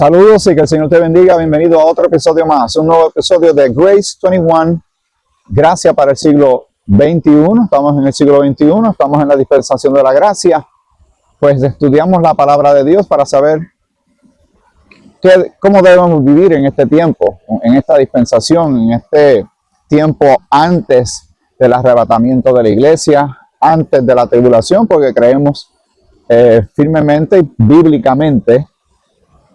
Saludos y que el Señor te bendiga. Bienvenido a otro episodio más, un nuevo episodio de Grace 21, Gracia para el siglo XXI. Estamos en el siglo XXI, estamos en la dispensación de la gracia. Pues estudiamos la palabra de Dios para saber cómo debemos vivir en este tiempo, en esta dispensación, en este tiempo antes del arrebatamiento de la iglesia, antes de la tribulación, porque creemos firmemente y bíblicamente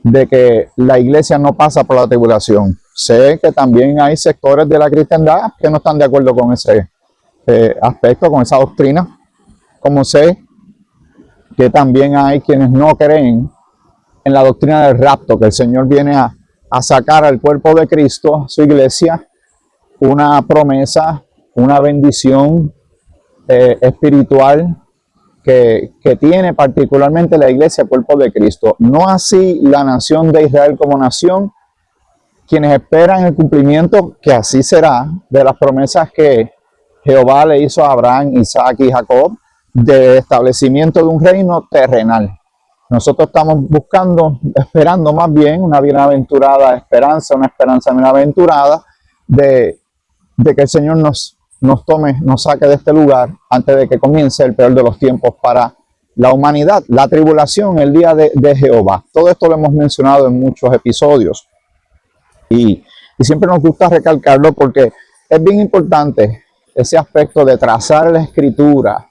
de que la iglesia no pasa por la tribulación. Sé que también hay sectores de la cristiandad que no están de acuerdo con ese aspecto, con esa doctrina, como sé que también hay quienes no creen en la doctrina del rapto, que el Señor viene a sacar al cuerpo de Cristo, su iglesia, una promesa, una bendición espiritual que tiene particularmente la iglesia, el cuerpo de Cristo. No así la nación de Israel como nación, quienes esperan el cumplimiento, que así será, de las promesas que Jehová le hizo a Abraham, Isaac y Jacob, de establecimiento de un reino terrenal. Nosotros estamos buscando, esperando más bien una bienaventurada esperanza, una esperanza bienaventurada de que el Señor nos tome, nos saque de este lugar antes de que comience el peor de los tiempos para la humanidad, la tribulación, el día de Jehová. Todo esto lo hemos mencionado en muchos episodios y siempre nos gusta recalcarlo porque es bien importante ese aspecto de trazar la escritura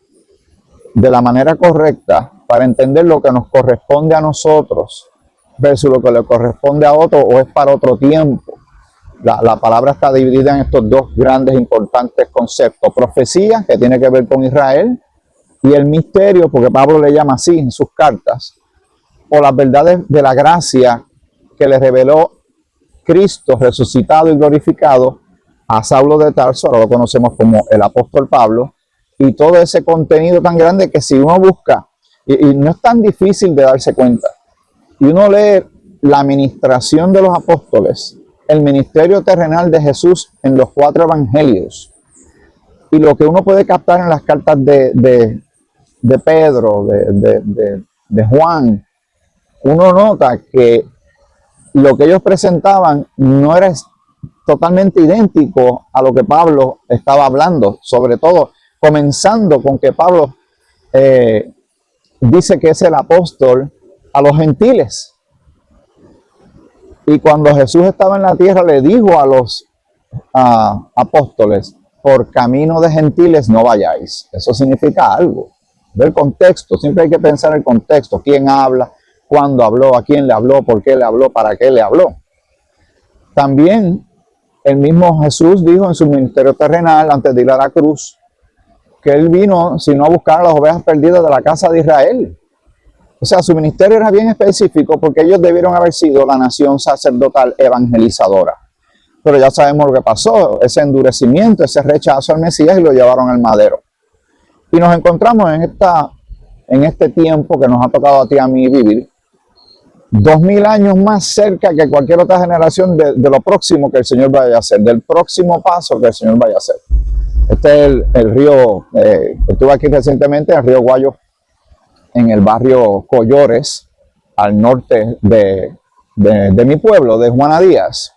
de la manera correcta para entender lo que nos corresponde a nosotros versus lo que le corresponde a otro o es para otro tiempo. La palabra está dividida en estos dos grandes importantes conceptos: profecía, que tiene que ver con Israel, y el misterio, porque Pablo le llama así en sus cartas, o las verdades de la gracia que le reveló Cristo resucitado y glorificado a Saulo de Tarso, ahora lo conocemos como el apóstol Pablo, y todo ese contenido tan grande que si uno busca, y no es tan difícil de darse cuenta, y uno lee la administración de los apóstoles, el ministerio terrenal de Jesús en los 4 evangelios y lo que uno puede captar en las cartas de Pedro, de Juan, uno nota que lo que ellos presentaban no era totalmente idéntico a lo que Pablo estaba hablando, sobre todo comenzando con que Pablo dice que es el apóstol a los gentiles. Y cuando Jesús estaba en la tierra, le dijo a los apóstoles: por camino de gentiles no vayáis. Eso significa algo. Del contexto, siempre hay que pensar en el contexto. ¿Quién habla? ¿Cuándo habló? ¿A quién le habló? ¿Por qué le habló? ¿Para qué le habló? También el mismo Jesús dijo en su ministerio terrenal, antes de ir a la cruz, que él vino sino a buscar a las ovejas perdidas de la casa de Israel. O sea, su ministerio era bien específico porque ellos debieron haber sido la nación sacerdotal evangelizadora. Pero ya sabemos lo que pasó, ese endurecimiento, ese rechazo al Mesías, y lo llevaron al madero. Y nos encontramos en este tiempo que nos ha tocado a ti y a mí vivir, 2000 años más cerca que cualquier otra generación de lo próximo que el Señor vaya a hacer, del próximo paso que el Señor vaya a hacer. Este es el río, estuve aquí recientemente, el río Guayo, en el barrio Collores, al norte de mi pueblo, de Juana Díaz,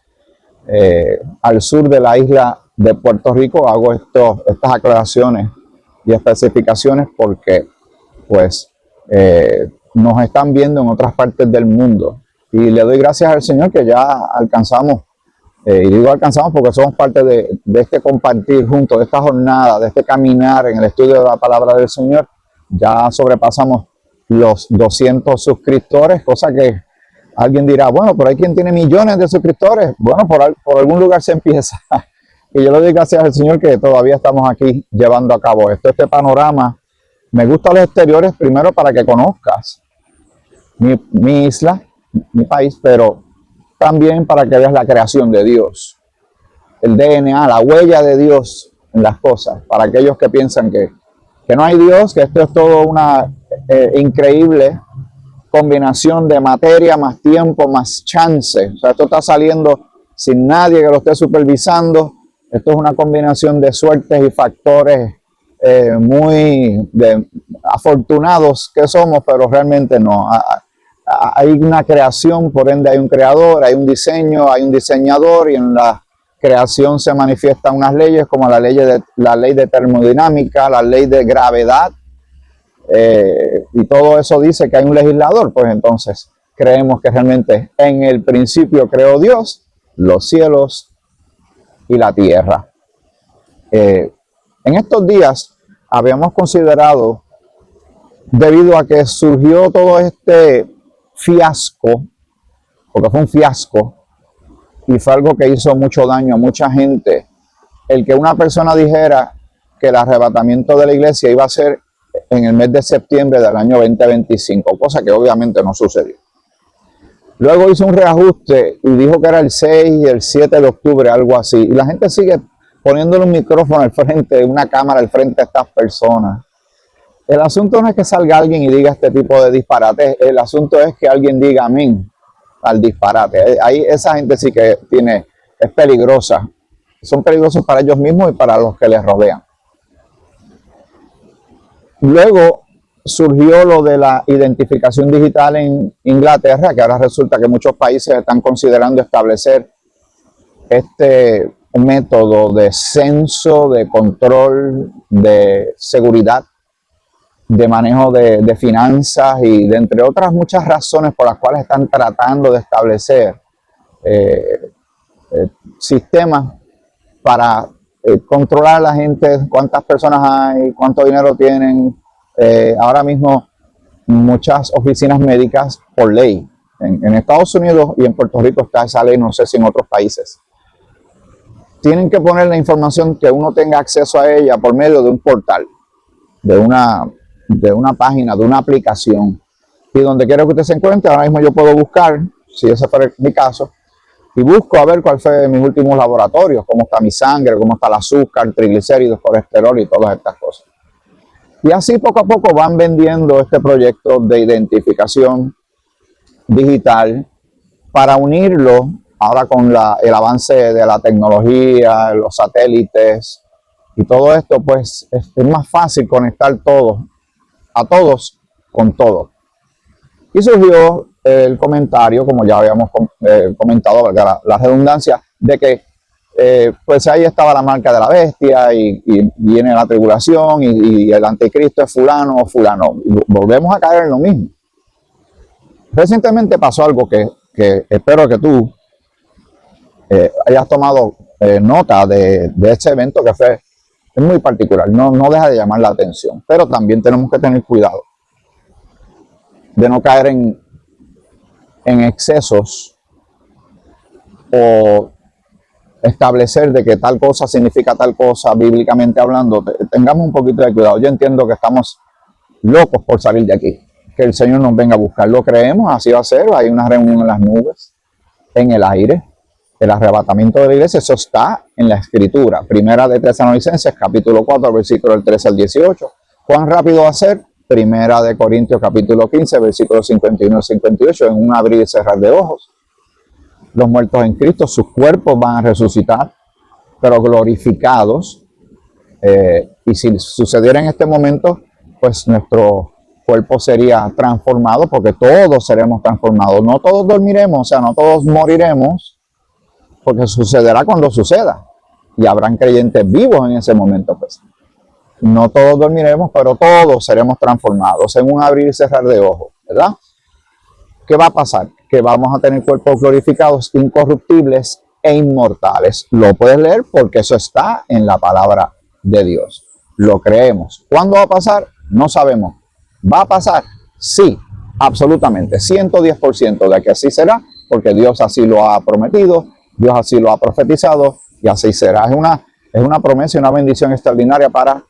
al sur de la isla de Puerto Rico. Hago estas aclaraciones y especificaciones porque pues nos están viendo en otras partes del mundo. Y le doy gracias al Señor que ya alcanzamos, y digo alcanzamos porque somos parte de este compartir juntos, de esta jornada, de este caminar en el estudio de la palabra del Señor. Ya sobrepasamos los 200 suscriptores, cosa que alguien dirá: bueno, pero hay quien tiene millones de suscriptores. Bueno, por algún lugar se empieza. Y yo le doy gracias al Señor que todavía estamos aquí llevando a cabo este panorama. Me gustan los exteriores primero para que conozcas mi isla, mi país, pero también para que veas la creación de Dios, el DNA, la huella de Dios en las cosas, para aquellos que piensan que no hay Dios, que esto es todo una increíble combinación de materia más tiempo más chance. O sea, esto está saliendo sin nadie que lo esté supervisando. Esto es una combinación de suertes y factores muy afortunados que somos, pero realmente no. hay una creación, por ende hay un creador, hay un diseño, hay un diseñador, y en la creación se manifiestan unas leyes como la ley de termodinámica, la ley de gravedad, y todo eso dice que hay un legislador. Pues entonces creemos que realmente en el principio creó Dios los cielos y la tierra. En estos días habíamos considerado, debido a que surgió todo este fiasco, porque fue un fiasco y fue algo que hizo mucho daño a mucha gente, el que una persona dijera que el arrebatamiento de la iglesia iba a ser en el mes de septiembre del año 2025, cosa que obviamente no sucedió. Luego hizo un reajuste y dijo que era el 6 y el 7 de octubre, algo así. Y la gente sigue poniéndole un micrófono al frente, una cámara al frente a estas personas. El asunto no es que salga alguien y diga este tipo de disparates, el asunto es que alguien diga amén al disparate. Ahí esa gente sí que es peligrosa. Son peligrosos para ellos mismos y para los que les rodean. Luego surgió lo de la identificación digital en Inglaterra, que ahora resulta que muchos países están considerando establecer este método de censo, de control, de seguridad, de manejo de finanzas y de entre otras muchas razones por las cuales están tratando de establecer sistemas para controlar a la gente, cuántas personas hay, cuánto dinero tienen. Ahora mismo muchas oficinas médicas, por ley, en Estados Unidos y en Puerto Rico está esa ley, no sé si en otros países, tienen que poner la información que uno tenga acceso a ella por medio de un portal, de una página, de una aplicación. Y donde quiera que usted se encuentre, ahora mismo yo puedo buscar, si ese fuera mi caso, y busco a ver cuál fue mis últimos laboratorios, cómo está mi sangre, cómo está el azúcar, triglicéridos, colesterol y todas estas cosas. Y así poco a poco van vendiendo este proyecto de identificación digital para unirlo ahora con el avance de la tecnología, los satélites y todo esto. Pues es más fácil conectar a todos con todo. Y surgió el comentario, como ya habíamos comentado, valga la redundancia, de que pues ahí estaba la marca de la bestia y viene la tribulación y el anticristo es fulano o fulano. Y volvemos a caer en lo mismo. Recientemente pasó algo que espero que tú hayas tomado nota de este evento, que es muy particular, no deja de llamar la atención, pero también tenemos que tener cuidado de no caer en excesos o establecer de que tal cosa significa tal cosa, bíblicamente hablando. Tengamos un poquito de cuidado. Yo entiendo que estamos locos por salir de aquí, que el Señor nos venga a buscar, lo creemos, así va a ser. Hay una reunión en las nubes, en el aire, el arrebatamiento de la iglesia, eso está en la Escritura. Primera de Tesalonicenses, capítulo 4, versículo del 13 al 18. ¿Cuán rápido va a ser? Primera de Corintios, capítulo 15, versículos 51 al 58, en un abrir y cerrar de ojos. Los muertos en Cristo, sus cuerpos van a resucitar, pero glorificados. Y si sucediera en este momento, pues nuestro cuerpo sería transformado, porque todos seremos transformados. No todos dormiremos, o sea, no todos moriremos, porque sucederá cuando suceda. Y habrán creyentes vivos en ese momento, pues. No todos dormiremos, pero todos seremos transformados en un abrir y cerrar de ojos, ¿verdad? ¿Qué va a pasar? Que vamos a tener cuerpos glorificados, incorruptibles e inmortales. Lo puedes leer porque eso está en la palabra de Dios. Lo creemos. ¿Cuándo va a pasar? No sabemos. ¿Va a pasar? Sí, absolutamente. 110% de que así será, porque Dios así lo ha prometido, Dios así lo ha profetizado y así será. Es una promesa y una bendición extraordinaria para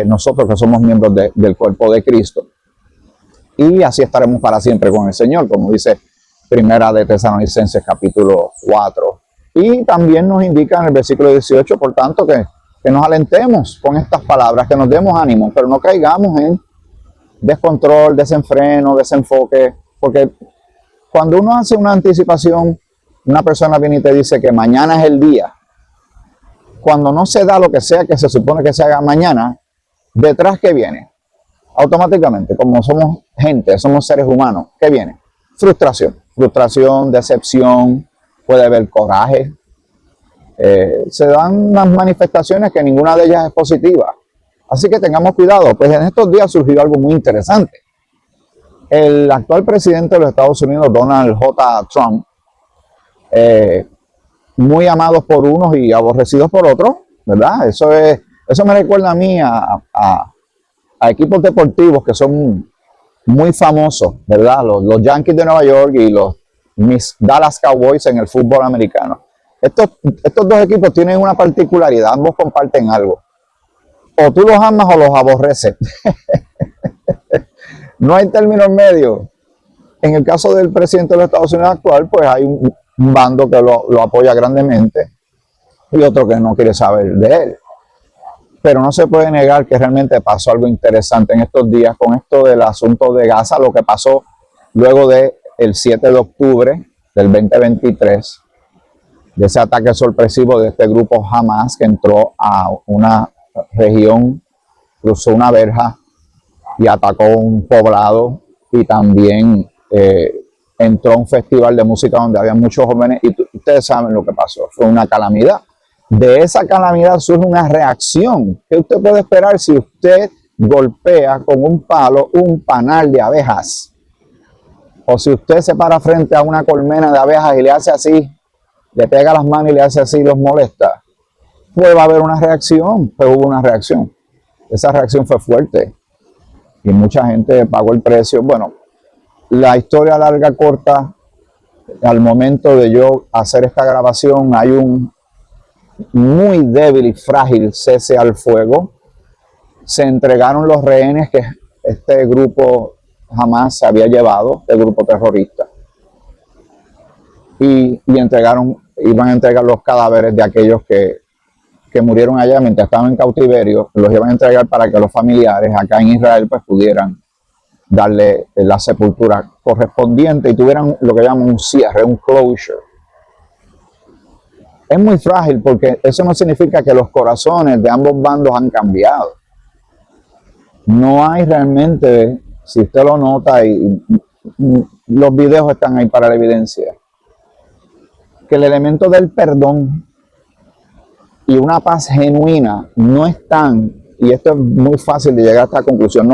nosotros que somos miembros del cuerpo de Cristo. Y así estaremos para siempre con el Señor, como dice Primera de Tesalonicenses capítulo 4. Y también nos indica en el versículo 18, por tanto, que nos alentemos con estas palabras, que nos demos ánimo, pero no caigamos en descontrol, desenfreno, desenfoque, porque cuando uno hace una anticipación, una persona viene y te dice que mañana es el día. Cuando no se da lo que sea que se supone que se haga mañana, detrás, ¿qué viene? Automáticamente, como somos gente, somos seres humanos, ¿qué viene? frustración, decepción, puede haber coraje. Se dan unas manifestaciones que ninguna de ellas es positiva. Así que tengamos cuidado. Pues en estos días surgió algo muy interesante. El actual presidente de los Estados Unidos, Donald J. Trump, muy amados por unos y aborrecidos por otros, ¿verdad? Eso me recuerda a mí a equipos deportivos que son muy famosos, ¿verdad? Los Yankees de Nueva York y los Dallas Cowboys en el fútbol americano. Estos dos equipos tienen una particularidad, ambos comparten algo. O tú los amas o los aborreces. No hay término en medio. En el caso del presidente de los Estados Unidos actual, pues hay un bando que lo apoya grandemente y otro que no quiere saber de él. Pero no se puede negar que realmente pasó algo interesante en estos días con esto del asunto de Gaza, lo que pasó luego del 7 de octubre del 2023, de ese ataque sorpresivo de este grupo Hamas que entró a una región, cruzó una verja y atacó un poblado y también entró a un festival de música donde había muchos jóvenes y ustedes saben lo que pasó, fue una calamidad. De esa calamidad surge una reacción. ¿Qué usted puede esperar si usted golpea con un palo un panal de abejas? O si usted se para frente a una colmena de abejas y le hace así, le pega las manos y le hace así y los molesta. Pues va a haber una reacción, pues hubo una reacción. Esa reacción fue fuerte y mucha gente pagó el precio. Bueno, la historia larga, corta, al momento de yo hacer esta grabación hay un muy débil y frágil cese al fuego. Se entregaron los rehenes que este grupo jamás se había llevado, el grupo terrorista. Y iban a entregar los cadáveres de aquellos que murieron allá mientras estaban en cautiverio, los iban a entregar para que los familiares acá en Israel pues pudieran darle la sepultura correspondiente y tuvieran lo que llaman un cierre, un closure. Es muy frágil porque eso no significa que los corazones de ambos bandos han cambiado. No hay realmente, si usted lo nota y los videos están ahí para la evidencia, que el elemento del perdón y una paz genuina no están, y esto es muy fácil de llegar a esta conclusión,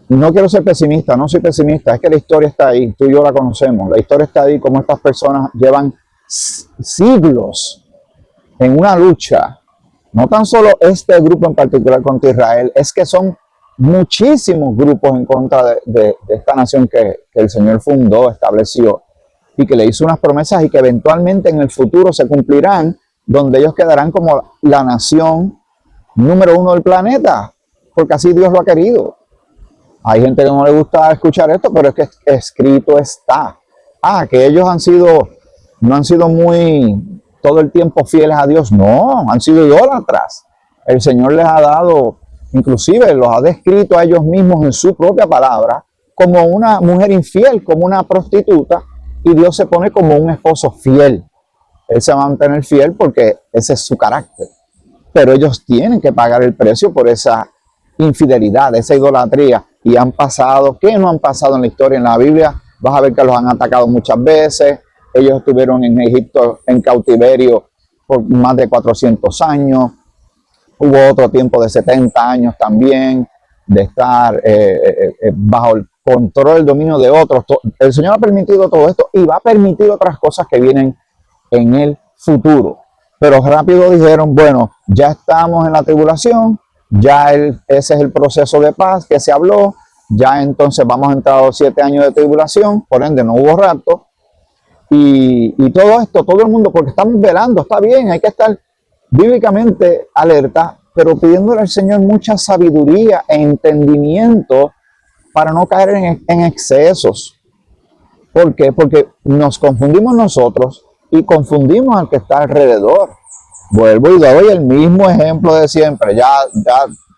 no quiero ser pesimista, no soy pesimista, es que la historia está ahí, tú y yo la conocemos, la historia está ahí, como estas personas llevan siglos en una lucha, no tan solo este grupo en particular contra Israel, es que son muchísimos grupos en contra de esta nación que el Señor fundó, estableció y que le hizo unas promesas y que eventualmente en el futuro se cumplirán, donde ellos quedarán como la nación número 1 del planeta, porque así Dios lo ha querido. Hay gente que no le gusta escuchar esto, pero es que escrito está. Que ellos no han sido muy todo el tiempo fieles a Dios, no, han sido idólatras. El Señor les ha dado, inclusive los ha descrito a ellos mismos en su propia palabra, como una mujer infiel, como una prostituta, y Dios se pone como un esposo fiel. Él se va a mantener fiel porque ese es su carácter. Pero ellos tienen que pagar el precio por esa infidelidad, esa idolatría. Y han pasado, ¿qué no han pasado en la historia? En la Biblia vas a ver que los han atacado muchas veces. Ellos estuvieron en Egipto en cautiverio por más de 400 años. Hubo otro tiempo de 70 años también de estar bajo el control, el dominio de otros. El Señor ha permitido todo esto y va a permitir otras cosas que vienen en el futuro. Pero rápido dijeron, bueno, ya estamos en la tribulación, ya ese es el proceso de paz que se habló, ya entonces vamos a entrar a los 7 años de tribulación, por ende no hubo rapto. Y todo esto, todo el mundo, porque estamos velando, está bien, hay que estar bíblicamente alerta, pero pidiéndole al Señor mucha sabiduría e entendimiento para no caer en excesos. ¿Por qué? Porque nos confundimos nosotros y confundimos al que está alrededor. Vuelvo y doy el mismo ejemplo de siempre. Ya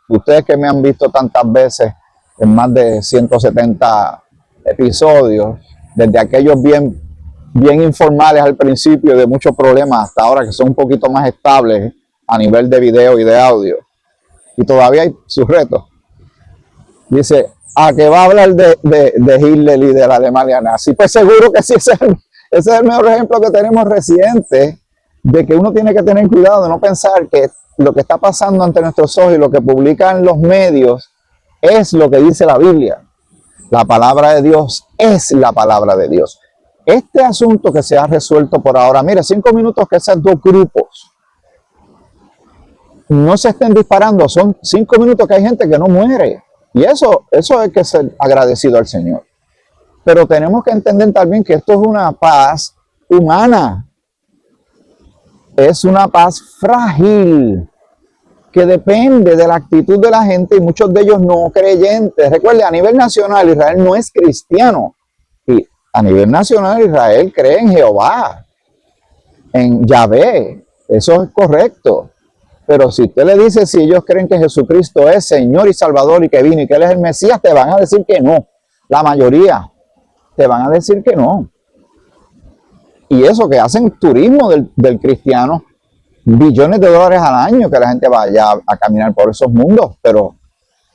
ustedes que me han visto tantas veces en más de 170 episodios, desde aquellos bien informales al principio, de muchos problemas, hasta ahora que son un poquito más estables a nivel de video y de audio. Y todavía hay sus retos. Dice, ¿a que va a hablar de Hitler y de la Alemania nazi? Pues seguro que sí, ese es el mejor ejemplo que tenemos reciente de que uno tiene que tener cuidado de no pensar que lo que está pasando ante nuestros ojos y lo que publican los medios es lo que dice la Biblia. La palabra de Dios es la palabra de Dios. Este asunto que se ha resuelto por ahora, mire, 5 minutos que esos dos grupos no se estén disparando, son 5 minutos que hay gente que no muere. Y eso hay que ser agradecido al Señor. Pero tenemos que entender también que esto es una paz humana. Es una paz frágil, que depende de la actitud de la gente y muchos de ellos no creyentes. Recuerde, a nivel nacional Israel no es cristiano. Y a nivel nacional Israel cree en Jehová, en Yahvé. Eso es correcto. Pero si usted le dice si ellos creen que Jesucristo es Señor y Salvador y que vino y que Él es el Mesías, te van a decir que no. La mayoría te van a decir que no. Y eso que hacen turismo del cristiano, billones de dólares al año que la gente vaya a caminar por esos mundos, pero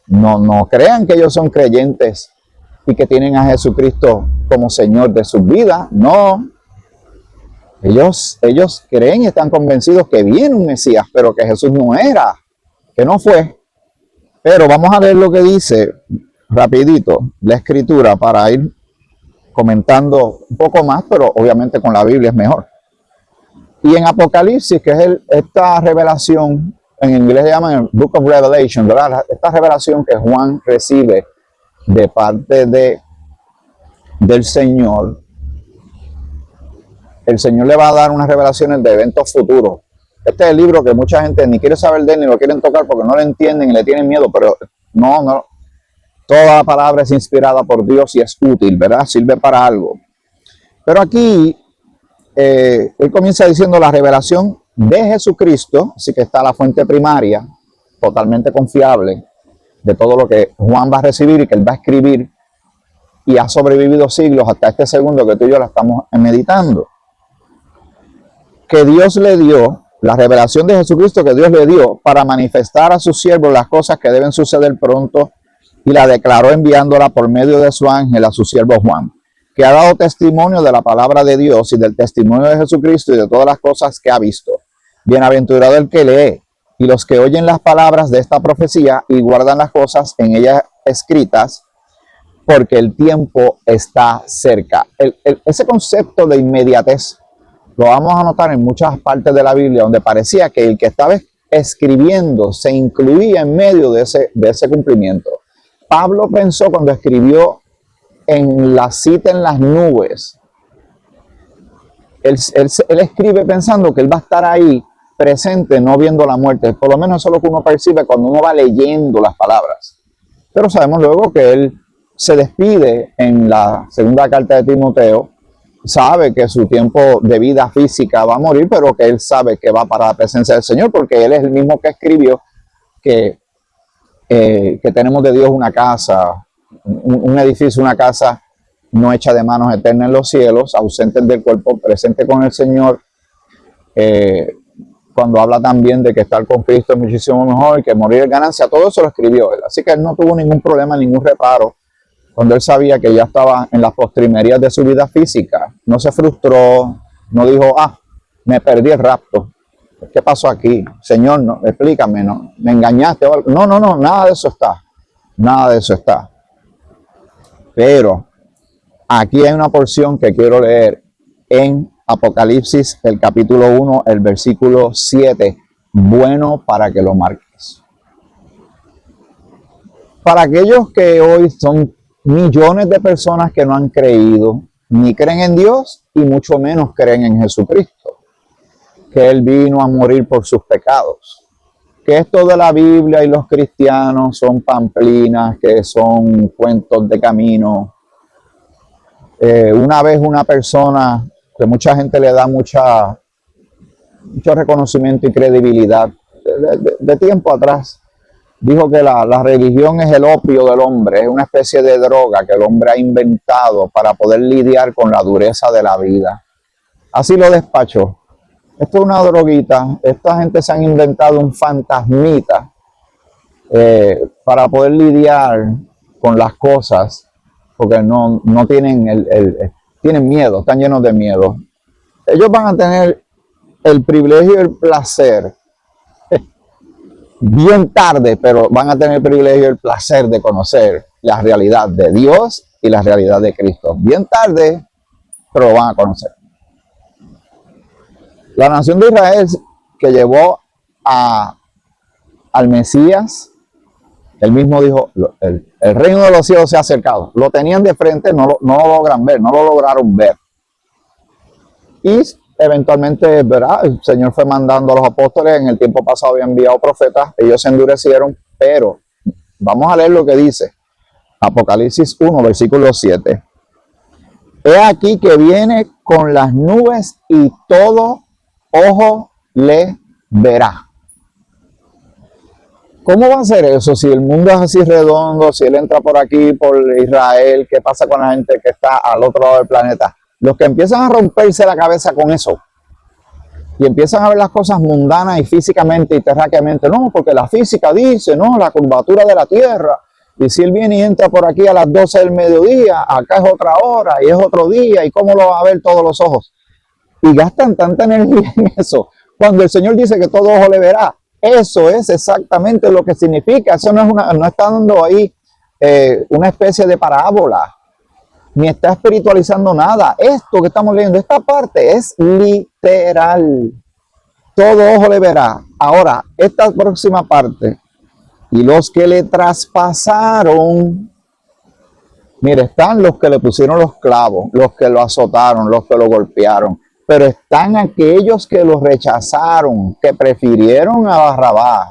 no crean que ellos son creyentes y que tienen a Jesucristo como Señor de sus vidas. No. Ellos creen y están convencidos que viene un Mesías, pero que Jesús no era, que no fue. Pero vamos a leer lo que dice rapidito la Escritura para ir comentando un poco más, pero obviamente con la Biblia es mejor. Y en Apocalipsis, que es esta revelación, en inglés se llama el Book of Revelation, ¿verdad? Esta revelación que Juan recibe de parte del Señor. El Señor le va a dar unas revelaciones de eventos futuros. Este es el libro que mucha gente ni quiere saber de él, ni lo quieren tocar porque no lo entienden y le tienen miedo, pero no. Toda la palabra es inspirada por Dios y es útil, ¿verdad? Sirve para algo. Pero aquí, él comienza diciendo la revelación de Jesucristo, así que está la fuente primaria, totalmente confiable, de todo lo que Juan va a recibir y que él va a escribir, y ha sobrevivido siglos hasta este segundo que tú y yo la estamos meditando. Que Dios le dio, la revelación de Jesucristo que Dios le dio para manifestar a sus siervos las cosas que deben suceder pronto, y la declaró enviándola por medio de su ángel a su siervo Juan, que ha dado testimonio de la palabra de Dios y del testimonio de Jesucristo y de todas las cosas que ha visto. Bienaventurado el que lee y los que oyen las palabras de esta profecía y guardan las cosas en ellas escritas, porque el tiempo está cerca. Ese concepto de inmediatez lo vamos a notar en muchas partes de la Biblia, donde parecía que el que estaba escribiendo se incluía en medio de ese cumplimiento. Pablo pensó cuando escribió en la cita en las nubes, él escribe pensando que él va a estar ahí presente, no viendo la muerte. Por lo menos eso es lo que uno percibe cuando uno va leyendo las palabras. Pero sabemos luego que él se despide en la segunda carta de Timoteo, sabe que su tiempo de vida física va a morir, pero que él sabe que va para la presencia del Señor, porque él es el mismo que escribió que tenemos de Dios una casa, un edificio, una casa no hecha de manos eternas en los cielos, ausentes del cuerpo, presente con el Señor. Cuando habla también de que estar con Cristo es muchísimo mejor y que morir es ganancia, todo eso lo escribió él. Así que él no tuvo ningún problema, ningún reparo, cuando él sabía que ya estaba en las postrimerías de su vida física. No se frustró, no dijo, me perdí el rapto. ¿Qué pasó aquí? Señor, no, explícame, ¿no? ¿Me engañaste? No, nada de eso está. Nada de eso está. Pero aquí hay una porción que quiero leer en Apocalipsis, el capítulo 1, el versículo 7. Bueno para que lo marques. Para aquellos que hoy son millones de personas que no han creído, ni creen en Dios y mucho menos creen en Jesucristo, que Él vino a morir por sus pecados, que esto de la Biblia y los cristianos son pamplinas, que son cuentos de camino. Una vez una persona que mucha gente le da mucho reconocimiento y credibilidad, de tiempo atrás, dijo que la religión es el opio del hombre, es una especie de droga que el hombre ha inventado para poder lidiar con la dureza de la vida. Así lo despachó. Esto es una droguita. Esta gente se han inventado un fantasmita para poder lidiar con las cosas, porque no tienen tienen miedo, están llenos de miedo. Ellos van a tener el privilegio y el placer, bien tarde, pero van a tener el privilegio y el placer de conocer la realidad de Dios y la realidad de Cristo. Bien tarde, pero lo van a conocer. La nación de Israel, que llevó al Mesías, él mismo dijo, el reino de los cielos se ha acercado. Lo tenían de frente, no lo logran ver, no lo lograron ver. Y eventualmente, ¿verdad? El Señor fue mandando a los apóstoles, en el tiempo pasado había enviado profetas, ellos se endurecieron, pero vamos a leer lo que dice Apocalipsis 1, versículo 7. He aquí que viene con las nubes y todo ojo le verá. ¿Cómo va a ser eso? Si el mundo es así redondo, si él entra por aquí, por Israel, ¿qué pasa con la gente que está al otro lado del planeta? Los que empiezan a romperse la cabeza con eso y empiezan a ver las cosas mundanas y físicamente y terráqueamente, no, porque la física dice, no, la curvatura de la Tierra, y si él viene y entra por aquí a las 12 del mediodía, acá es otra hora y es otro día, ¿y cómo lo va a ver todos los ojos? Y gastan tanta energía en eso, cuando el Señor dice que todo ojo le verá. Eso es exactamente lo que significa. Eso no está dando ahí una especie de parábola, ni está espiritualizando nada. Esto que estamos leyendo, esta parte es literal. Todo ojo le verá. Ahora, esta próxima parte, y los que le traspasaron, mire, están los que le pusieron los clavos, los que lo azotaron, los que lo golpearon, pero están aquellos que los rechazaron, que prefirieron a Barrabás,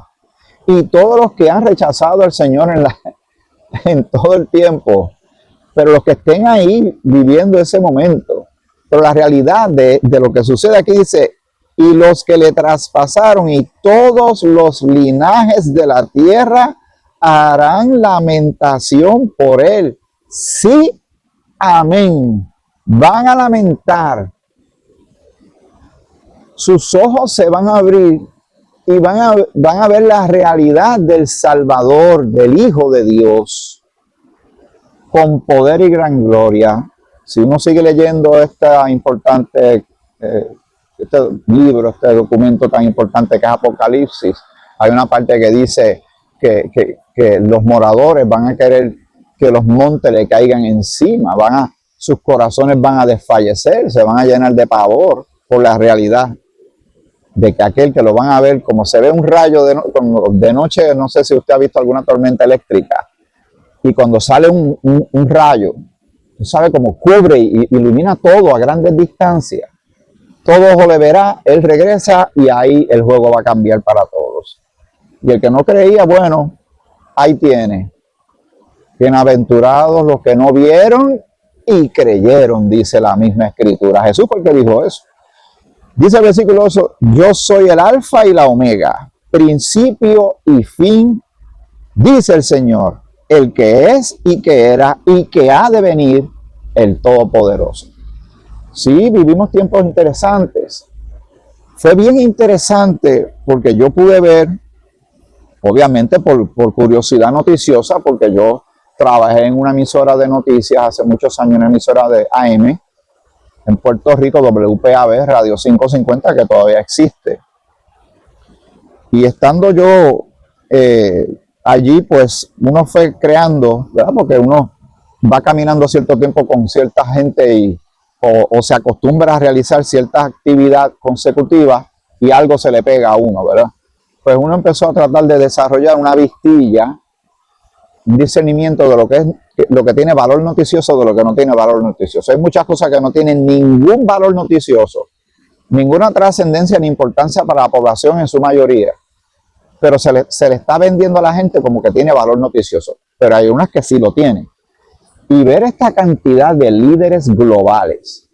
y todos los que han rechazado al Señor en todo el tiempo, pero los que estén ahí viviendo ese momento. Pero la realidad de lo que sucede aquí dice, y los que le traspasaron y todos los linajes de la tierra harán lamentación por él. Sí, amén. Van a lamentar. Sus ojos se van a abrir y van a ver la realidad del Salvador, del Hijo de Dios, con poder y gran gloria. Si uno sigue leyendo este libro, este documento tan importante que es Apocalipsis, hay una parte que dice que los moradores van a querer que los montes le caigan encima, sus corazones van a desfallecer, se van a llenar de pavor por la realidad de que aquel que lo van a ver, como se ve un rayo de noche, no sé si usted ha visto alguna tormenta eléctrica, y cuando sale un rayo, tú sabes, como cubre y ilumina todo a grandes distancias, todo ojo le verá, él regresa y ahí el juego va a cambiar para todos. Y el que no creía, bueno, ahí tiene. Bienaventurados los que no vieron y creyeron, dice la misma escritura. Jesús fue el que dijo eso. Dice el versículo 8, yo soy el alfa y la omega, principio y fin, dice el Señor, el que es y que era y que ha de venir, el Todopoderoso. Sí, vivimos tiempos interesantes. Fue bien interesante porque yo pude ver, obviamente por curiosidad noticiosa, porque yo trabajé en una emisora de noticias hace muchos años, una emisora de AM, en Puerto Rico, WPAB, Radio 550, que todavía existe. Y estando yo allí, pues uno fue creando, ¿verdad? Porque uno va caminando cierto tiempo con cierta gente o se acostumbra a realizar cierta actividad consecutiva y algo se le pega a uno, ¿verdad? Pues uno empezó a tratar de desarrollar una vistilla, un discernimiento de lo que tiene valor noticioso de lo que no tiene valor noticioso. Hay muchas cosas que no tienen ningún valor noticioso, ninguna trascendencia ni importancia para la población en su mayoría, pero se le está vendiendo a la gente como que tiene valor noticioso, pero hay unas que sí lo tienen. Y ver esta cantidad de líderes globales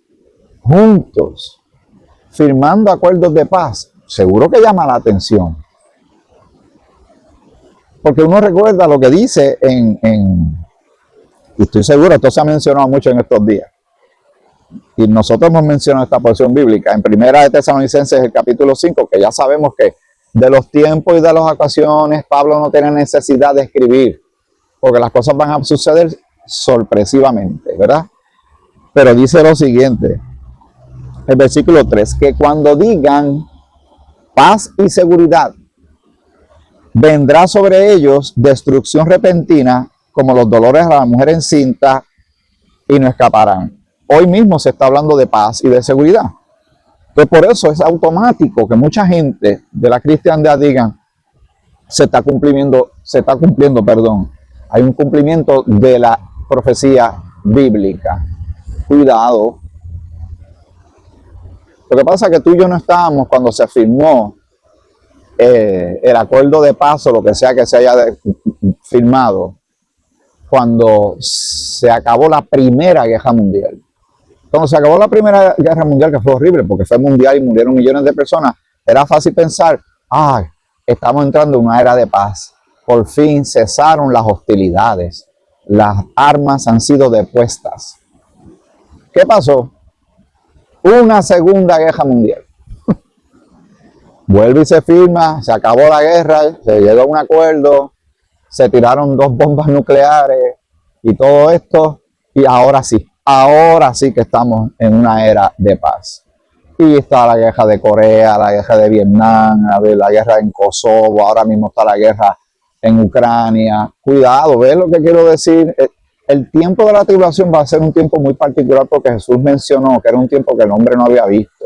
juntos firmando acuerdos de paz, seguro que llama la atención. Porque uno recuerda lo que dice y estoy seguro, esto se ha mencionado mucho en estos días, y nosotros hemos mencionado esta porción bíblica, en Primera de Tesalonicenses, el capítulo 5, que ya sabemos que de los tiempos y de las ocasiones, Pablo no tiene necesidad de escribir, porque las cosas van a suceder sorpresivamente, ¿verdad? Pero dice lo siguiente, el versículo 3, que cuando digan paz y seguridad, vendrá sobre ellos destrucción repentina como los dolores a la mujer encinta y no escaparán. Hoy mismo se está hablando de paz y de seguridad. Pues por eso es automático que mucha gente de la cristiandad digan, se está cumpliendo, hay un cumplimiento de la profecía bíblica. Cuidado. Lo que pasa es que tú y yo no estábamos cuando se firmó el acuerdo de paz o lo que sea que se haya firmado, cuando se acabó la Primera Guerra Mundial. Cuando se acabó la Primera Guerra Mundial, que fue horrible porque fue mundial y murieron millones de personas, era fácil pensar, estamos entrando en una era de paz. Por fin cesaron las hostilidades. Las armas han sido depuestas. ¿Qué pasó? Una Segunda Guerra Mundial. Vuelve y se firma, se acabó la guerra, se llegó a un acuerdo, se tiraron 2 bombas nucleares y todo esto, y ahora sí que estamos en una era de paz. Y está la guerra de Corea, la guerra de Vietnam, la guerra en Kosovo, ahora mismo está la guerra en Ucrania. Cuidado, ¿ves lo que quiero decir? El tiempo de la tribulación va a ser un tiempo muy particular porque Jesús mencionó que era un tiempo que el hombre no había visto.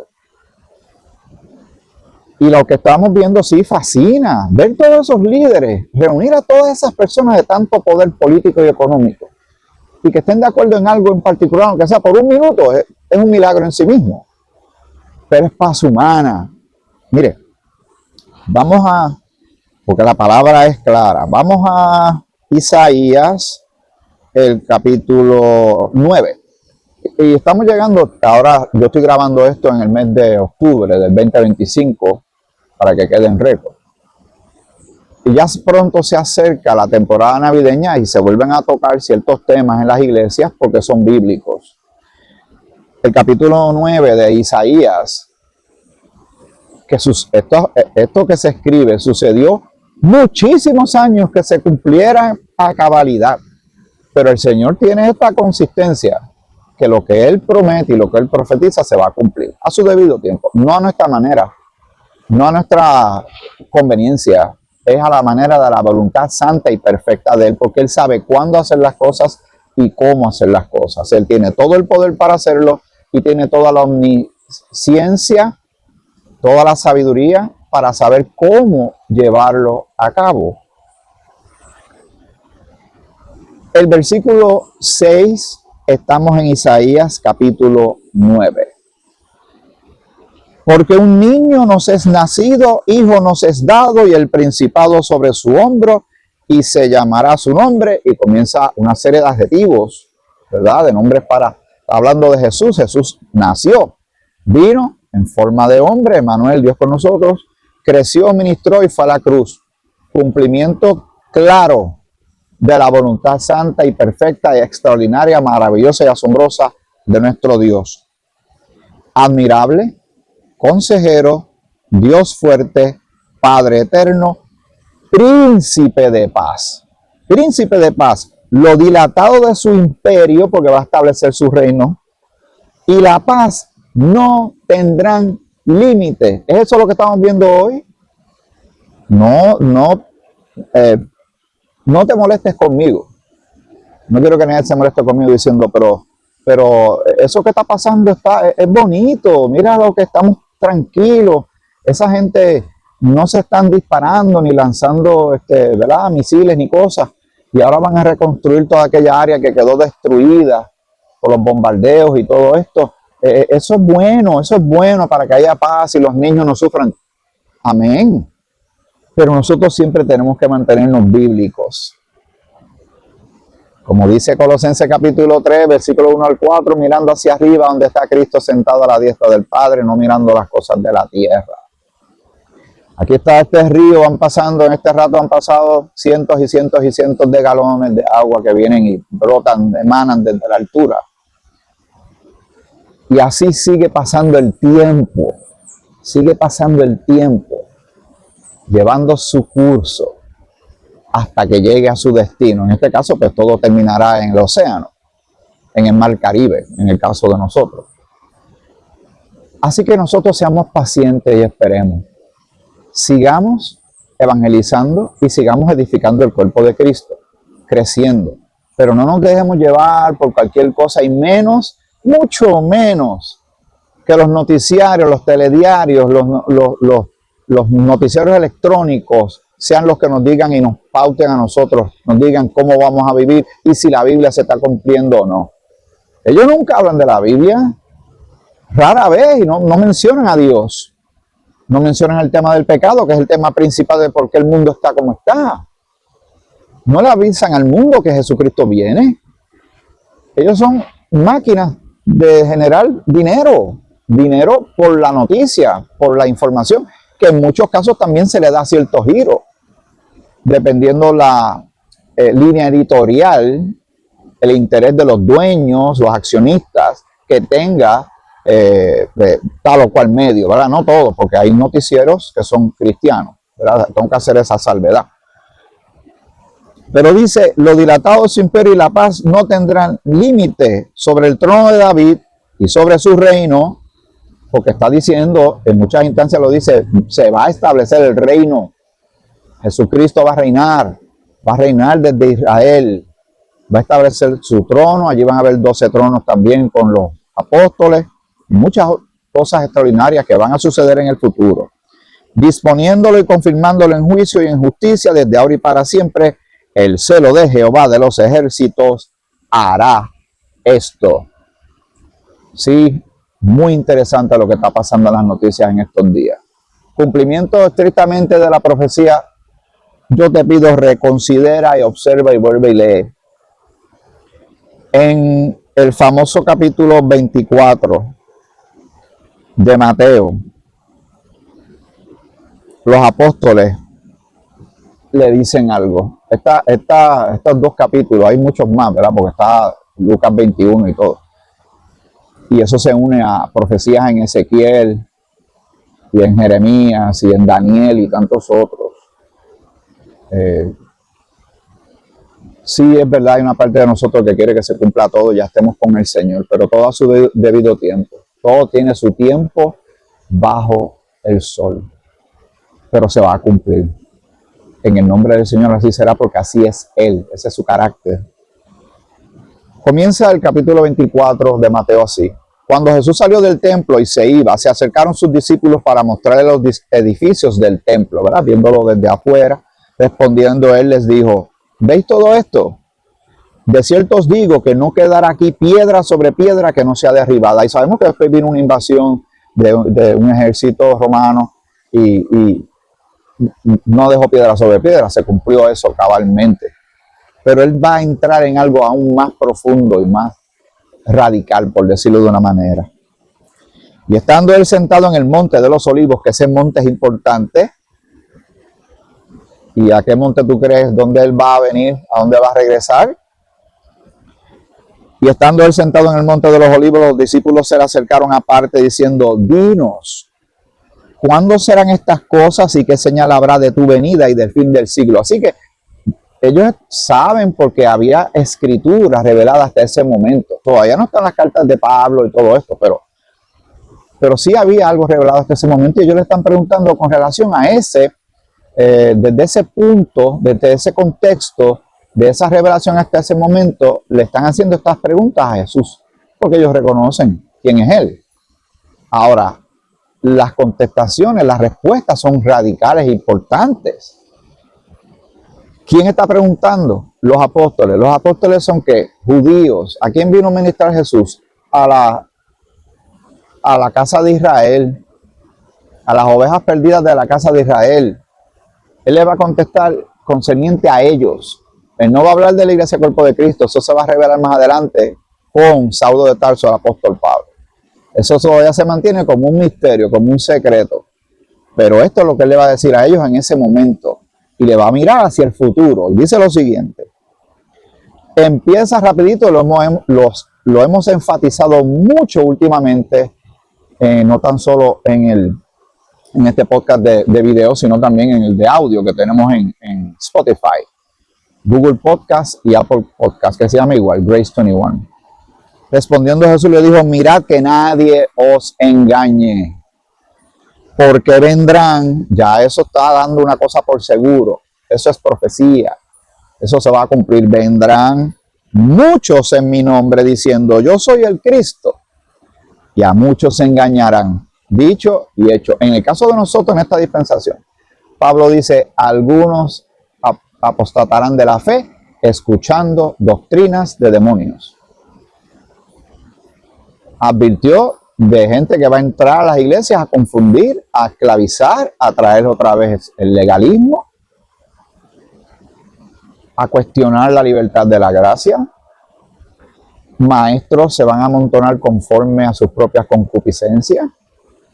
Y lo que estamos viendo sí fascina, ver todos esos líderes, reunir a todas esas personas de tanto poder político y económico y que estén de acuerdo en algo en particular, aunque sea por un minuto, es un milagro en sí mismo. Pero es paz humana. Mire, porque la palabra es clara, vamos a Isaías, el capítulo 9. Y estamos llegando, ahora yo estoy grabando esto en el mes de octubre del 2025, para que quede en récord. Y ya pronto se acerca la temporada navideña y se vuelven a tocar ciertos temas en las iglesias porque son bíblicos. El capítulo 9 de Isaías, que esto que se escribe sucedió muchísimos años que se cumpliera a cabalidad. Pero el Señor tiene esta consistencia, que lo que Él promete y lo que Él profetiza se va a cumplir a su debido tiempo, no a nuestra manera, no a nuestra conveniencia, es a la manera de la voluntad santa y perfecta de Él, porque Él sabe cuándo hacer las cosas y cómo hacer las cosas. Él tiene todo el poder para hacerlo y tiene toda la omnisciencia, toda la sabiduría para saber cómo llevarlo a cabo. El versículo 6, estamos en Isaías capítulo 9. Porque un niño nos es nacido, hijo nos es dado, y el principado sobre su hombro, y se llamará su nombre, y comienza una serie de adjetivos, ¿verdad? De nombres hablando de Jesús. Jesús nació, vino en forma de hombre, Emmanuel, Dios con nosotros, creció, ministró y fue a la cruz. Cumplimiento claro de la voluntad santa y perfecta y extraordinaria, maravillosa y asombrosa de nuestro Dios. Admirable, consejero, Dios fuerte, Padre eterno, príncipe de paz. Príncipe de paz, lo dilatado de su imperio, porque va a establecer su reino, y la paz no tendrán límite. ¿Es eso lo que estamos viendo hoy? No te molestes conmigo. No quiero que nadie se moleste conmigo diciendo, pero eso que está pasando es bonito. Mira lo que estamos tranquilos. Esa gente no se están disparando ni lanzando ¿verdad? Misiles ni cosas. Y ahora van a reconstruir toda aquella área que quedó destruida por los bombardeos y todo esto. Eso es bueno para que haya paz y los niños no sufran. Amén. Pero nosotros siempre tenemos que mantenernos bíblicos. Como dice Colosenses capítulo 3, versículo 1 al 4, mirando hacia arriba donde está Cristo sentado a la diestra del Padre, no mirando las cosas de la tierra. Aquí está este río, en este rato han pasado cientos y cientos y cientos de galones de agua que vienen y brotan, emanan desde la altura. Y así sigue pasando el tiempo, llevando su curso. hasta que llegue a su destino. En este caso, pues todo terminará en el océano, en el mar Caribe, en el caso de nosotros. Así que nosotros seamos pacientes y esperemos. Sigamos evangelizando y sigamos edificando el cuerpo de Cristo, creciendo. Pero no nos dejemos llevar por cualquier cosa, y menos, mucho menos, que los noticiarios, los telediarios, los noticiarios electrónicos sean los que nos digan y nos pauten a nosotros, nos digan cómo vamos a vivir y si la Biblia se está cumpliendo o no. Ellos nunca hablan de la Biblia, rara vez, y no mencionan a Dios. No mencionan el tema del pecado, que es el tema principal de por qué el mundo está como está. No le avisan al mundo que Jesucristo viene. Ellos son máquinas de generar dinero por la noticia, por la información, que en muchos casos también se le da cierto giro, dependiendo la línea editorial, el interés de los dueños, los accionistas, que tenga tal o cual medio, ¿verdad? No todos, porque hay noticieros que son cristianos, ¿verdad? Tengo que hacer esa salvedad. Pero dice, lo dilatado de su imperio y la paz no tendrán límite sobre el trono de David y sobre su reino, porque está diciendo, en muchas instancias lo dice, se va a establecer el reino. Jesucristo va a reinar desde Israel, va a establecer su trono, allí van a haber 12 tronos también con los apóstoles, muchas cosas extraordinarias que van a suceder en el futuro, disponiéndolo y confirmándolo en juicio y en justicia desde ahora y para siempre. El celo de Jehová de los ejércitos hará esto. Sí, muy interesante lo que está pasando en las noticias en estos días. Cumplimiento estrictamente de la profecía. Yo te pido, reconsidera y observa y vuelve y lee. En el famoso capítulo 24 de Mateo, los apóstoles le dicen algo. Estos dos capítulos, hay muchos más, ¿verdad? Porque está Lucas 21 y todo. Y eso se une a profecías en Ezequiel y en Jeremías y en Daniel y tantos otros. Sí, es verdad, hay una parte de nosotros que quiere que se cumpla todo, ya estemos con el Señor, pero todo a su debido tiempo. Todo tiene su tiempo bajo el sol, pero se va a cumplir. En el nombre del Señor así será, porque así es Él, ese es su carácter. Comienza el capítulo 24 de Mateo así. Cuando Jesús salió del templo y se iba, se acercaron sus discípulos para mostrarle los edificios del templo, ¿verdad? Viéndolo desde afuera. Respondiendo él les dijo, ¿veis todo esto? De cierto os digo que no quedará aquí piedra sobre piedra que no sea derribada. Y sabemos que después vino una invasión de un ejército romano y no dejó piedra sobre piedra, se cumplió eso cabalmente. Pero él va a entrar en algo aún más profundo y más radical, por decirlo de una manera. Y estando él sentado en el monte de los olivos, que ese monte es importante. ¿Y a qué monte tú crees? ¿Dónde él va a venir? ¿A dónde va a regresar? Y estando él sentado en el monte de los olivos, los discípulos se le acercaron aparte diciendo, dinos, ¿cuándo serán estas cosas y qué señal habrá de tu venida y del fin del siglo? Así que ellos saben, porque había escrituras reveladas hasta ese momento. Todavía no están las cartas de Pablo y todo esto, pero sí había algo revelado hasta ese momento, y ellos le están preguntando con relación a desde ese punto, desde ese contexto, de esa revelación hasta ese momento, le están haciendo estas preguntas a Jesús, porque ellos reconocen quién es Él. Ahora, las contestaciones, las respuestas son radicales e importantes. ¿Quién está preguntando? Los apóstoles. Los apóstoles son ¿qué? Judíos. ¿A quién vino a ministrar Jesús? A la casa de Israel, a las ovejas perdidas de la casa de Israel. Él le va a contestar concerniente a ellos. Él no va a hablar de la iglesia cuerpo de Cristo. Eso se va a revelar más adelante con Saulo de Tarso, el apóstol Pablo. Eso todavía se mantiene como un misterio, como un secreto. Pero esto es lo que él le va a decir a ellos en ese momento. Y le va a mirar hacia el futuro. Y dice lo siguiente. Empieza rapidito, lo hemos enfatizado mucho últimamente, no tan solo en este podcast de video, sino también en el de audio que tenemos en Spotify. Google Podcast y Apple Podcast, que se llama igual, Grace 21. Respondiendo Jesús le dijo, mirad que nadie os engañe, porque vendrán, ya eso está dando una cosa por seguro, eso es profecía, eso se va a cumplir, vendrán muchos en mi nombre diciendo, yo soy el Cristo, y a muchos se engañarán, dicho y hecho. En el caso de nosotros en esta dispensación, Pablo dice, algunos apostatarán de la fe, escuchando doctrinas de demonios. Advirtió de gente que va a entrar a las iglesias a confundir, a esclavizar, a traer otra vez el legalismo, a cuestionar la libertad de la gracia. Maestros se van a amontonar conforme a sus propias concupiscencias,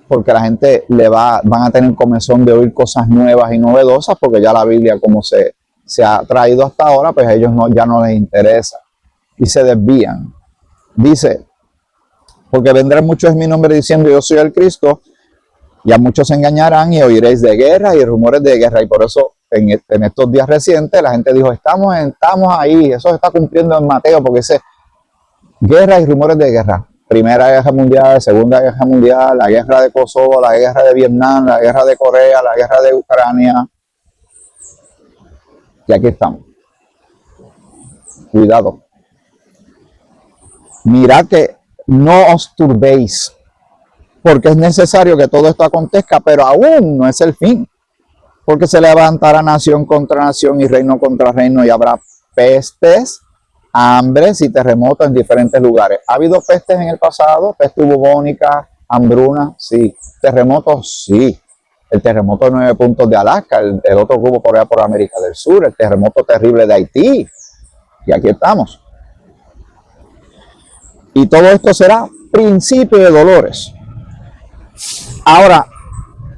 porque la gente van a tener comezón de oír cosas nuevas y novedosas, porque ya la Biblia como se ha traído hasta ahora, pues a ellos ya no les interesa y se desvían. Dice, porque vendrán muchos en mi nombre diciendo yo soy el Cristo, y a muchos se engañarán y oiréis de guerra y rumores de guerra. Y por eso en estos días recientes la gente dijo, estamos ahí, eso se está cumpliendo en Mateo, porque dice guerra y rumores de guerra. Primera Guerra Mundial, Segunda Guerra Mundial, la guerra de Kosovo, la guerra de Vietnam, la guerra de Corea, la guerra de Ucrania. Y aquí estamos. Cuidado. Mirad que no os turbéis, porque es necesario que todo esto acontezca, pero aún no es el fin. Porque se levantará nación contra nación y reino contra reino, y habrá pestes, hambres y terremotos en diferentes lugares. ¿Ha habido pestes en el pasado? Peste bubónica, hambruna, sí. Terremotos, sí. El terremoto de 9 puntos de Alaska, el otro que hubo por allá por América del Sur, el terremoto terrible de Haití. Y aquí estamos. Y todo esto será principio de dolores. Ahora,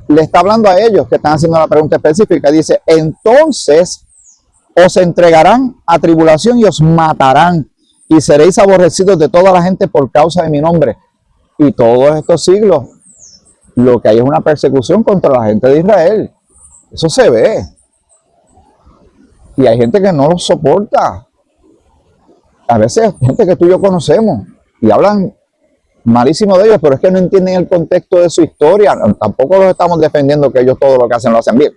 le está hablando a ellos que están haciendo la pregunta específica. Dice, entonces os entregarán a tribulación y os matarán, y seréis aborrecidos de toda la gente por causa de mi nombre. Y todos estos siglos, lo que hay es una persecución contra la gente de Israel. Eso se ve. Y hay gente que no lo soporta. A veces gente que tú y yo conocemos y hablan malísimo de ellos, pero es que no entienden el contexto de su historia. Tampoco los estamos defendiendo que ellos todo lo que hacen lo hacen bien.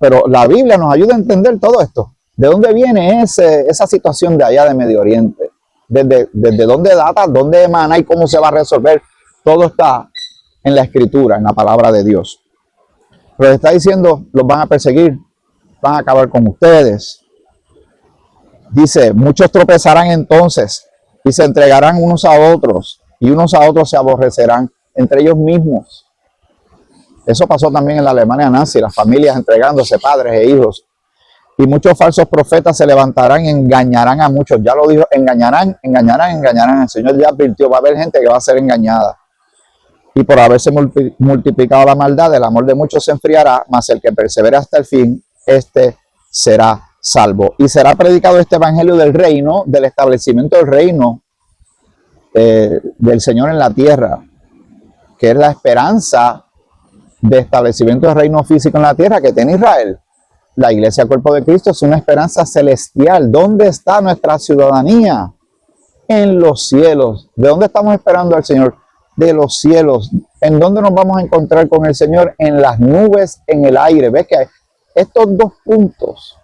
Pero la Biblia nos ayuda a entender todo esto. ¿De dónde viene esa situación de allá de Medio Oriente? ¿Desde dónde data, dónde emana y cómo se va a resolver? Todo está en la Escritura, en la palabra de Dios. Pero está diciendo, los van a perseguir, van a acabar con ustedes. Dice, muchos tropezarán entonces y se entregarán unos a otros, y unos a otros se aborrecerán entre ellos mismos. Eso pasó también en la Alemania nazi, las familias entregándose, padres e hijos. Y muchos falsos profetas se levantarán y engañarán a muchos. Ya lo dijo, engañarán. El Señor ya advirtió, va a haber gente que va a ser engañada. Y por haberse multiplicado la maldad, el amor de muchos se enfriará, mas el que persevere hasta el fin, este será salvo. Y será predicado este evangelio del reino, del establecimiento del reino del Señor en la tierra, que es la esperanza de establecimiento del reino físico en la tierra que tiene Israel. La iglesia cuerpo de Cristo es una esperanza celestial. ¿Dónde está nuestra ciudadanía? En los cielos. ¿De dónde estamos esperando al Señor? De los cielos. ¿En dónde nos vamos a encontrar con el Señor? En las nubes, en el aire. ¿Ves que estos dos puntos,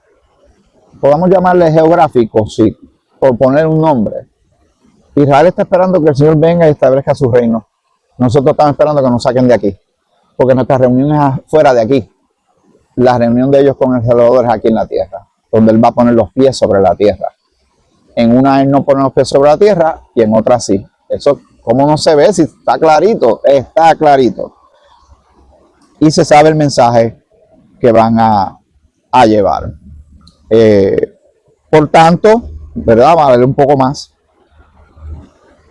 podamos llamarles geográficos, sí, por poner un nombre? Israel está esperando que el Señor venga y establezca su reino. Nosotros estamos esperando que nos saquen de aquí, porque nuestra reunión es fuera de aquí. La reunión de ellos con el Salvador es aquí en la tierra, donde Él va a poner los pies sobre la tierra. En una Él no pone los pies sobre la tierra y en otra sí. Eso, ¿cómo no se ve? Si está clarito, está clarito. Y se sabe el mensaje que van a llevar. Por tanto, ¿verdad? Vamos a ver un poco más.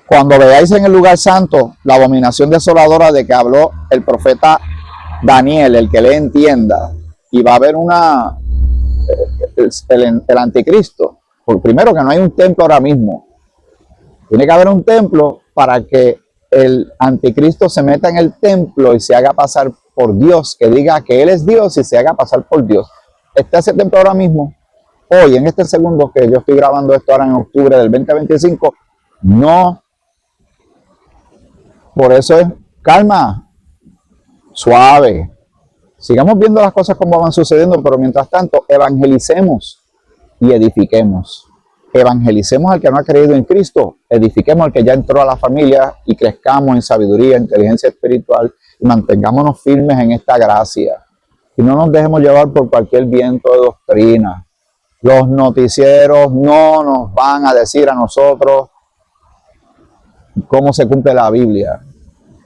Cuando veáis en el lugar santo la abominación desoladora de que habló el profeta Daniel, el que le entienda, y va a haber el anticristo. Por primero, que no hay un templo ahora mismo. Tiene que haber un templo para que el anticristo se meta en el templo y se haga pasar por Dios, que diga que Él es Dios y se haga pasar por Dios. ¿Está ese templo ahora mismo? hoy, en este segundo que yo estoy grabando esto ahora en octubre del 2025, no. Por eso es calma, suave. Sigamos viendo las cosas como van sucediendo, pero mientras tanto, evangelicemos y edifiquemos. Evangelicemos al que no ha creído en Cristo, edifiquemos al que ya entró a la familia y crezcamos en sabiduría, inteligencia espiritual y mantengámonos firmes en esta gracia. Y no nos dejemos llevar por cualquier viento de doctrina. Los noticieros no nos van a decir a nosotros cómo se cumple la Biblia.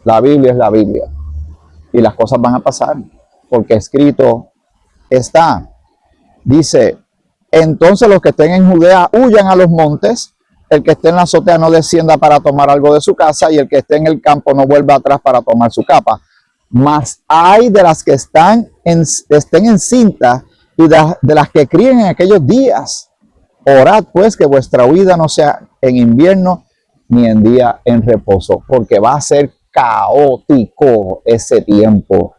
La Biblia es la Biblia. Y las cosas van a pasar, porque escrito está. Dice, entonces los que estén en Judea huyan a los montes, el que esté en la azotea no descienda para tomar algo de su casa, y el que esté en el campo no vuelva atrás para tomar su capa. Mas hay de las que estén encintas y de las que críen en aquellos días. Orad pues que vuestra huida no sea en invierno ni en día en reposo, porque va a ser caótico ese tiempo.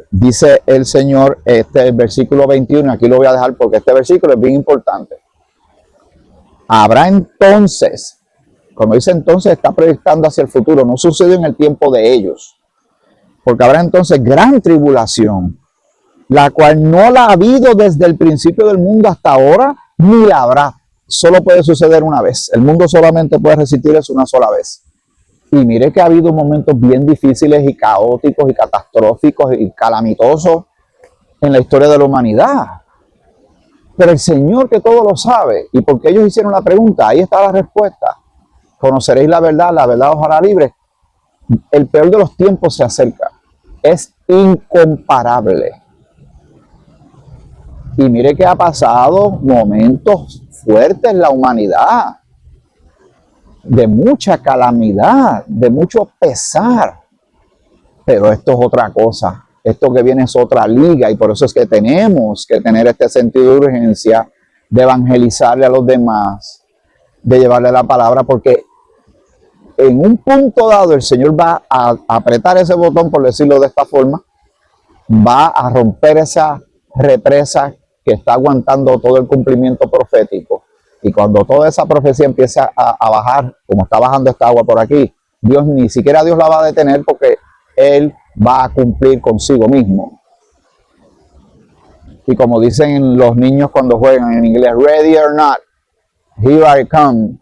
Dice el Señor, este versículo 21, aquí lo voy a dejar porque este versículo es bien importante. Habrá entonces, cuando dice entonces, está proyectando hacia el futuro, no sucedió en el tiempo de ellos, porque habrá entonces gran tribulación, la cual no la ha habido desde el principio del mundo hasta ahora, ni la habrá. Solo puede suceder una vez. El mundo solamente puede resistir eso una sola vez. Y mire que ha habido momentos bien difíciles y caóticos y catastróficos y calamitosos en la historia de la humanidad. Pero el Señor, que todo lo sabe, y porque ellos hicieron la pregunta, ahí está la respuesta. Conoceréis la verdad os hará libres. El peor de los tiempos se acerca. Es incomparable. Y mire que ha pasado momentos fuertes en la humanidad, de mucha calamidad, de mucho pesar. Pero esto es otra cosa. Esto que viene es otra liga, y por eso es que tenemos que tener este sentido de urgencia de evangelizarle a los demás, de llevarle la palabra, porque en un punto dado el Señor va a apretar ese botón, por decirlo de esta forma, va a romper esa represa que está aguantando todo el cumplimiento profético. Y cuando toda esa profecía empieza a bajar, como está bajando esta agua por aquí, ni siquiera Dios la va a detener, porque Él va a cumplir consigo mismo. Y como dicen los niños cuando juegan en inglés, ready or not, here I come.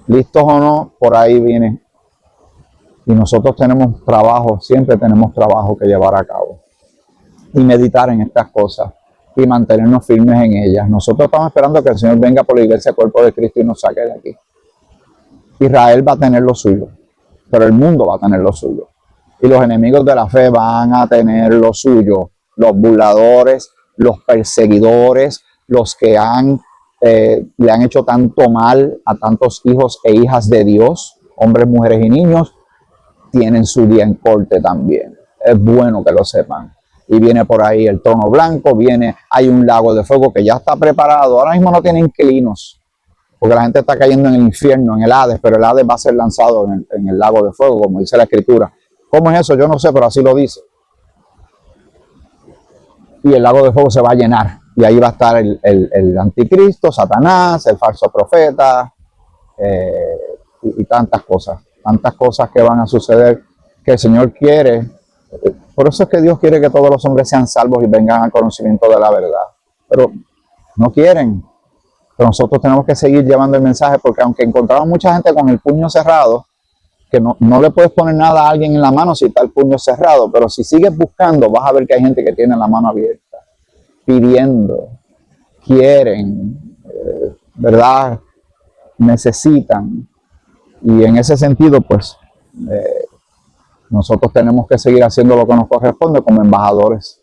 Listos o no, por ahí viene. Y nosotros tenemos trabajo, siempre tenemos trabajo que llevar a cabo. Y meditar en estas cosas y mantenernos firmes en ellas. Nosotros estamos esperando que el Señor venga por la iglesia, cuerpo de Cristo, y nos saque de aquí. Israel va a tener lo suyo, pero el mundo va a tener lo suyo. Y los enemigos de la fe van a tener lo suyo. Los burladores, los perseguidores, los que le han hecho tanto mal a tantos hijos e hijas de Dios, hombres, mujeres y niños, tienen su día en corte también. Es bueno que lo sepan. Y viene por ahí el trono blanco, hay un lago de fuego que ya está preparado. Ahora mismo no tiene inquilinos, porque la gente está cayendo en el infierno, en el Hades, pero el Hades va a ser lanzado en el lago de fuego, como dice la Escritura. ¿Cómo es eso? Yo no sé, pero así lo dice. Y el lago de fuego se va a llenar, y ahí va a estar el anticristo, Satanás, el falso profeta, y tantas cosas que van a suceder, que el Señor quiere. Por eso es que Dios quiere que todos los hombres sean salvos y vengan al conocimiento de la verdad. Pero no quieren. Pero nosotros tenemos que seguir llevando el mensaje, porque aunque encontramos mucha gente con el puño cerrado, que no le puedes poner nada a alguien en la mano si está el puño cerrado, pero si sigues buscando vas a ver que hay gente que tiene la mano abierta, pidiendo, quieren, ¿verdad? Necesitan. Y en ese sentido, pues, nosotros tenemos que seguir haciendo lo que nos corresponde como embajadores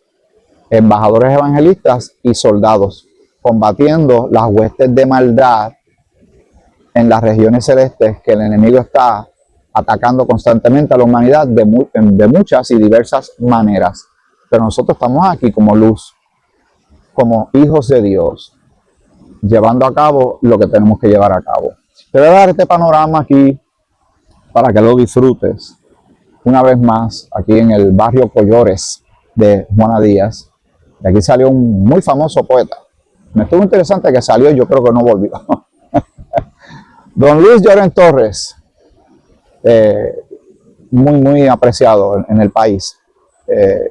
evangelistas y soldados, combatiendo las huestes de maldad en las regiones celestes que el enemigo está atacando constantemente a la humanidad de muchas y diversas maneras. Pero nosotros estamos aquí como luz, como hijos de Dios, llevando a cabo lo que tenemos que llevar a cabo. Te voy a dar este panorama aquí para que lo disfrutes. Una vez más, aquí en el barrio Collores de Juana Díaz, De aquí salió un muy famoso poeta. Me estuvo interesante que salió y yo creo que no volvió. Don Luis Llorén Torres, muy apreciado en el país.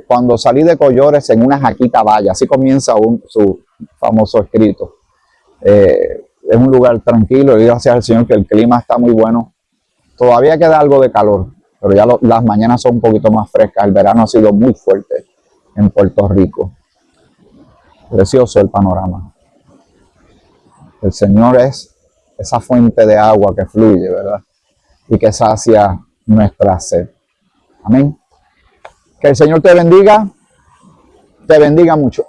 Cuando salí de Collores en una jaquita valla, así comienza su famoso escrito. Es un lugar tranquilo y gracias al Señor que el clima está muy bueno. Todavía queda algo de calor, pero ya las mañanas son un poquito más frescas. El verano ha sido muy fuerte en Puerto Rico. Precioso el panorama. El Señor es esa fuente de agua que fluye, ¿verdad? Y que sacia nuestra sed. Amén. Que el Señor te bendiga mucho.